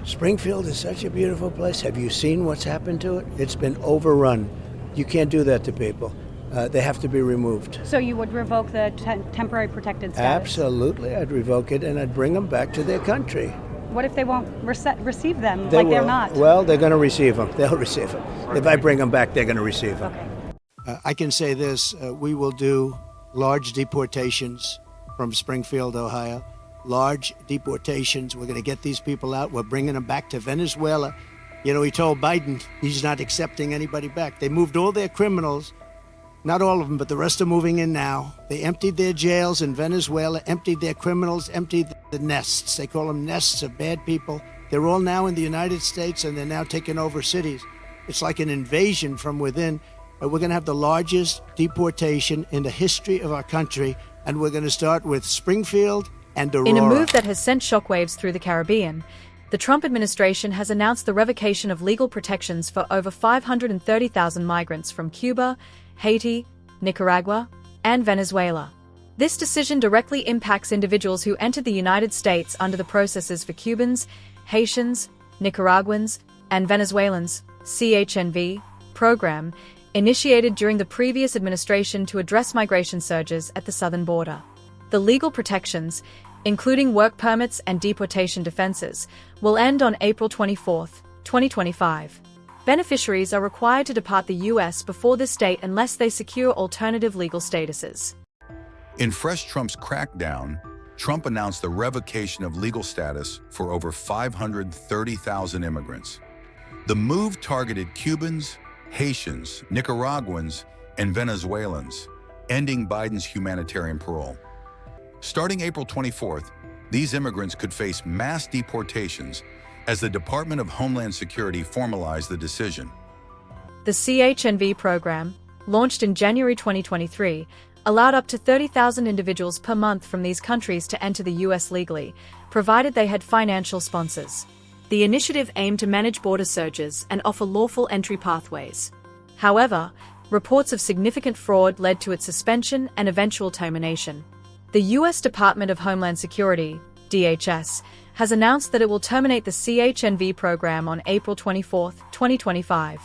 Springfield is such a beautiful place. Have you seen what's happened to it? It's been overrun. You can't do that to people. They have to be removed. So you would revoke the temporary protected status? Absolutely. I'd revoke it and I'd bring them back to their country. What if they won't receive them They like will. They're not? Well, they're going to receive them. They'll receive them. If I bring them back, they're going to receive them. Okay. I can say this. We will do large deportations from Springfield, Ohio. Large deportations. We're going to get these people out. We're bringing them back to Venezuela. You know, he told Biden he's not accepting anybody back. They moved all their criminals, not all of them, but the rest are moving in now. They emptied their jails in Venezuela, emptied their criminals, emptied the nests. They call them nests of bad people. They're all now in the United States, and they're now taking over cities. It's like an invasion from within. We're going to have the largest deportation in the history of our country, and we're going to start with Springfield and Aurora. In a move that has sent shockwaves through the Caribbean, the Trump administration has announced the revocation of legal protections for over 530,000 migrants from Cuba, Haiti, Nicaragua, and Venezuela. This decision directly impacts individuals who entered the United States under the Processes for Cubans, Haitians, Nicaraguans, and Venezuelans (CHNV) program, initiated during the previous administration to address migration surges at the southern border. The legal protections, including work permits and deportation defenses, will end on April 24, 2025. Beneficiaries are required to depart the U.S. before this date unless they secure alternative legal statuses. In fresh Trump's crackdown, Trump announced the revocation of legal status for over 530,000 immigrants. The move targeted Cubans, Haitians, Nicaraguans, and Venezuelans, ending Biden's humanitarian parole. Starting April 24th, these immigrants could face mass deportations as the Department of Homeland Security formalized the decision. The CHNV program, launched in January 2023, allowed up to 30,000 individuals per month from these countries to enter the U.S. legally, provided they had financial sponsors. The initiative aimed to manage border surges and offer lawful entry pathways. However, reports of significant fraud led to its suspension and eventual termination. The U.S. Department of Homeland Security, DHS, has announced that it will terminate the CHNV program on April 24, 2025.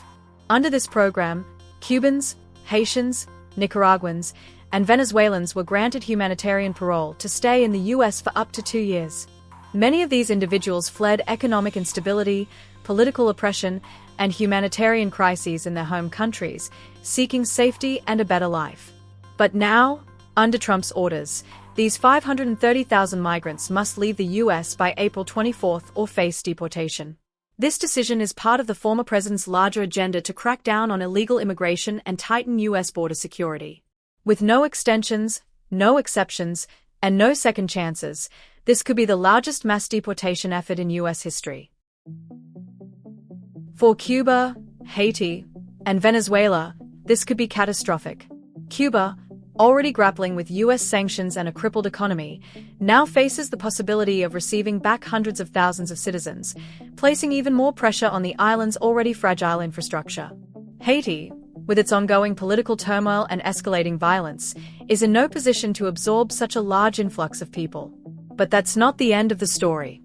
Under this program, Cubans, Haitians, Nicaraguans, and Venezuelans were granted humanitarian parole to stay in the U.S. for up to 2 years. Many of these individuals fled economic instability, political oppression, and humanitarian crises in their home countries, seeking safety and a better life. But now, under Trump's orders, these 530,000 migrants must leave the U.S. by April 24 or face deportation. This decision is part of the former president's larger agenda to crack down on illegal immigration and tighten U.S. border security. With no extensions, no exceptions, and no second chances, this could be the largest mass deportation effort in U.S. history. For Cuba, Haiti, and Venezuela, this could be catastrophic. Cuba, already grappling with U.S. sanctions and a crippled economy, now faces the possibility of receiving back hundreds of thousands of citizens, placing even more pressure on the island's already fragile infrastructure. Haiti, with its ongoing political turmoil and escalating violence, is in no position to absorb such a large influx of people. But that's not the end of the story.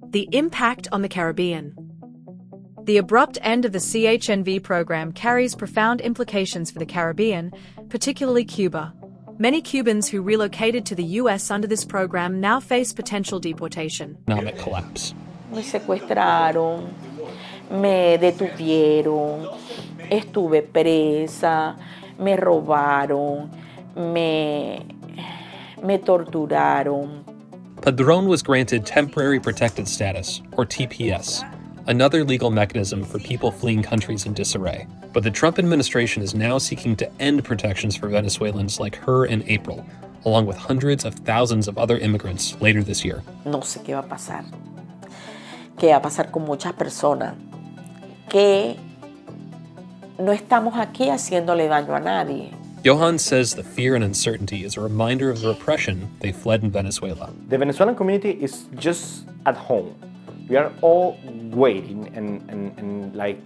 The impact on the Caribbean. The abrupt end of the CHNV program carries profound implications for the Caribbean, particularly Cuba. Many Cubans who relocated to the U.S. under this program now face potential deportation. Economic collapse. Me secuestraron, me detuvieron, estuve presa, me robaron, me torturaron. Padrón was granted Temporary Protected Status, or TPS, another legal mechanism for people fleeing countries in disarray. But the Trump administration is now seeking to end protections for Venezuelans like her in April, along with hundreds of thousands of other immigrants later this year. No sé qué va a pasar. ¿Qué va a pasar con muchas personas? Que no estamos aquí haciéndole daño a nadie. Johan says the fear and uncertainty is a reminder of the repression they fled in Venezuela. The Venezuelan community is just at home. We are all waiting and like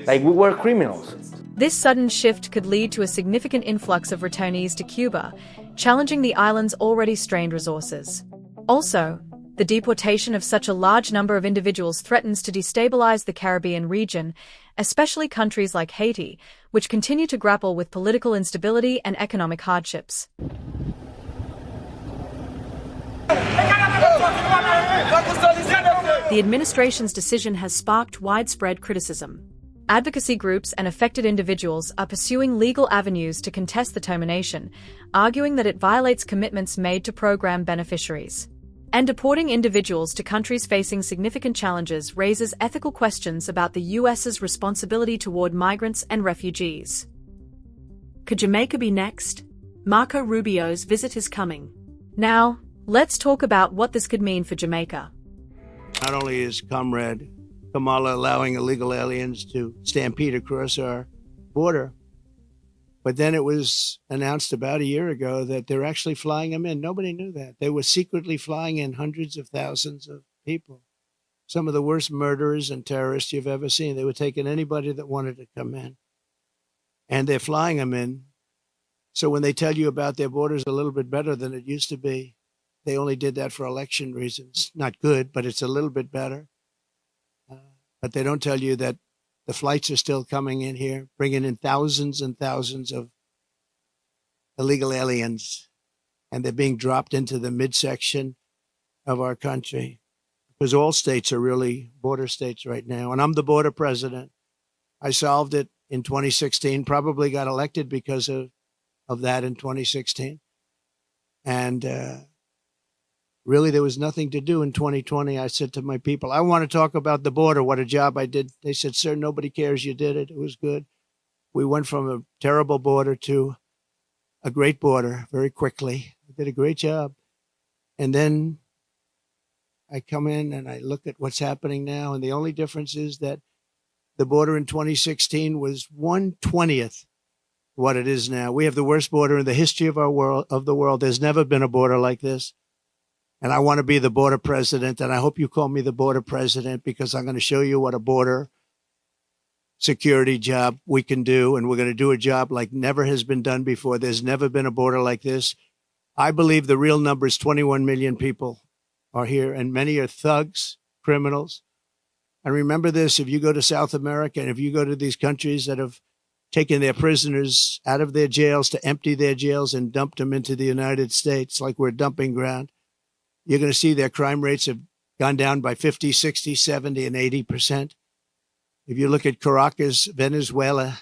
we were criminals. This sudden shift could lead to a significant influx of returnees to Cuba, challenging the island's already strained resources. Also, The deportation of such a large number of individuals threatens to destabilize the Caribbean region, especially countries like Haiti, which continue to grapple with political instability and economic hardships. The administration's decision has sparked widespread criticism. Advocacy groups and affected individuals are pursuing legal avenues to contest the termination, arguing that it violates commitments made to program beneficiaries. And deporting individuals to countries facing significant challenges raises ethical questions about the U.S.'s responsibility toward migrants and refugees. Could Jamaica be next? Marco Rubio's visit is coming. Now, let's talk about what this could mean for Jamaica. Not only is Comrade Kamala allowing illegal aliens to stampede across our border, but then it was announced about a year ago that they're actually flying them in. Nobody knew that. They were secretly flying in hundreds of thousands of people. Some of the worst murderers and terrorists you've ever seen. They were taking anybody that wanted to come in. And they're flying them in. So when they tell you about their borders a little bit better than it used to be, they only did that for election reasons. Not good, but it's a little bit better. But they don't tell you that the flights are still coming in here, bringing in thousands and thousands of illegal aliens, and they're being dropped into the midsection of our country, because all states are really border states right now. And I'm the border president. I solved it in 2016, probably got elected because of that in 2016. And really, there was nothing to do in 2020. I said to my people, I want to talk about the border, what a job I did. They said, sir, nobody cares you did it. It was good. We went from a terrible border to a great border very quickly. I did a great job. And then I come in and I look at what's happening now. And the only difference is that the border in 2016 was 1/20th what it is now. We have the worst border in the history of the world. There's never been a border like this. And I want to be the border president, and I hope you call me the border president, because I'm going to show you what a border security job we can do, and we're going to do a job like never has been done before. There's never been a border like this. I believe the real number is 21 million people are here, and many are thugs, criminals. And remember this, if you go to South America, and if you go to these countries that have taken their prisoners out of their jails to empty their jails and dumped them into the United States like we're a dumping ground, you're going to see their crime rates have gone down by 50, 60, 70, and 80%. If you look at Caracas, Venezuela,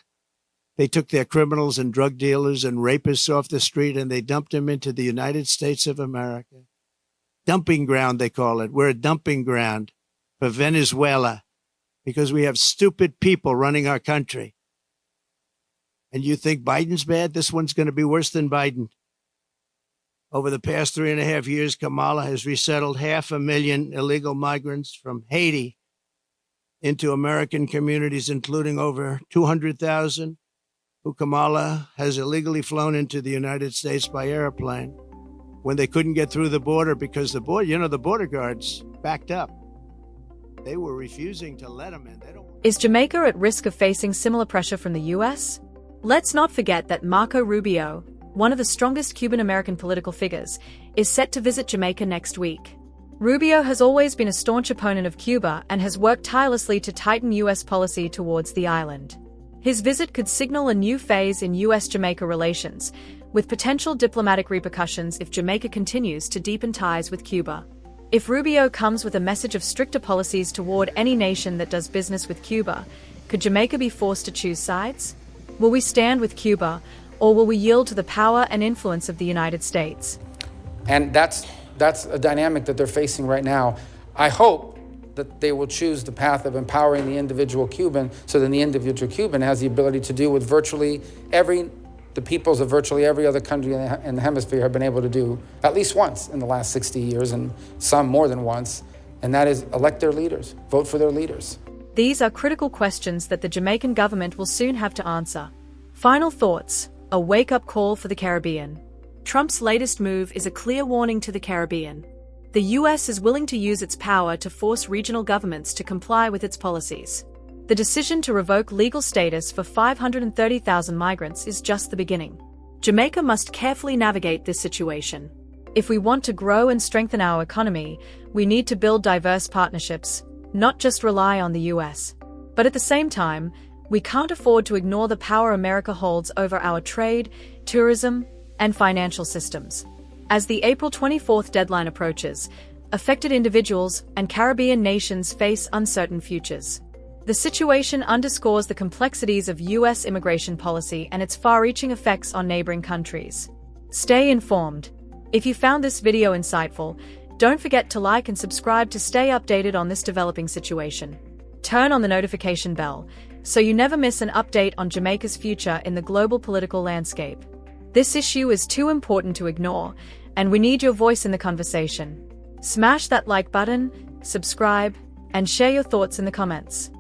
they took their criminals and drug dealers and rapists off the street and they dumped them into the United States of America. Dumping ground, they call it. We're a dumping ground for Venezuela because we have stupid people running our country. And you think Biden's bad? This one's going to be worse than Biden. Over the past 3.5 years, Kamala has resettled 500,000 illegal migrants from Haiti into American communities, including over 200,000 who Kamala has illegally flown into the United States by airplane when they couldn't get through the border because the border guards backed up. They were refusing to let them in. Is Jamaica at risk of facing similar pressure from the U.S.? Let's not forget that Marco Rubio, one of the strongest Cuban-American political figures, is set to visit Jamaica next week. Rubio has always been a staunch opponent of Cuba and has worked tirelessly to tighten U.S. policy towards the island. His visit could signal a new phase in U.S.-Jamaica relations, with potential diplomatic repercussions if Jamaica continues to deepen ties with Cuba. If Rubio comes with a message of stricter policies toward any nation that does business with Cuba, could Jamaica be forced to choose sides? Will we stand with Cuba, or will we yield to the power and influence of the United States? And that's a dynamic that they're facing right now. I hope that they will choose the path of empowering the individual Cuban so that the individual Cuban has the ability to do what the peoples of virtually every other country in the hemisphere have been able to do at least once in the last 60 years, and some more than once, and that is elect their leaders, vote for their leaders. These are critical questions that the Jamaican government will soon have to answer. Final thoughts. A wake-up call for the Caribbean. Trump's latest move is a clear warning to the Caribbean. The U.S. is willing to use its power to force regional governments to comply with its policies. The decision to revoke legal status for 530,000 migrants is just the beginning. Jamaica must carefully navigate this situation. If we want to grow and strengthen our economy, we need to build diverse partnerships, not just rely on the US. But at the same time, we can't afford to ignore the power America holds over our trade, tourism, and financial systems. As the April 24th deadline approaches, affected individuals and Caribbean nations face uncertain futures. The situation underscores the complexities of US immigration policy and its far-reaching effects on neighboring countries. Stay informed. If you found this video insightful, don't forget to like and subscribe to stay updated on this developing situation. Turn on the notification bell so you never miss an update on Jamaica's future in the global political landscape. This issue is too important to ignore, and we need your voice in the conversation. Smash that like button, subscribe, and share your thoughts in the comments.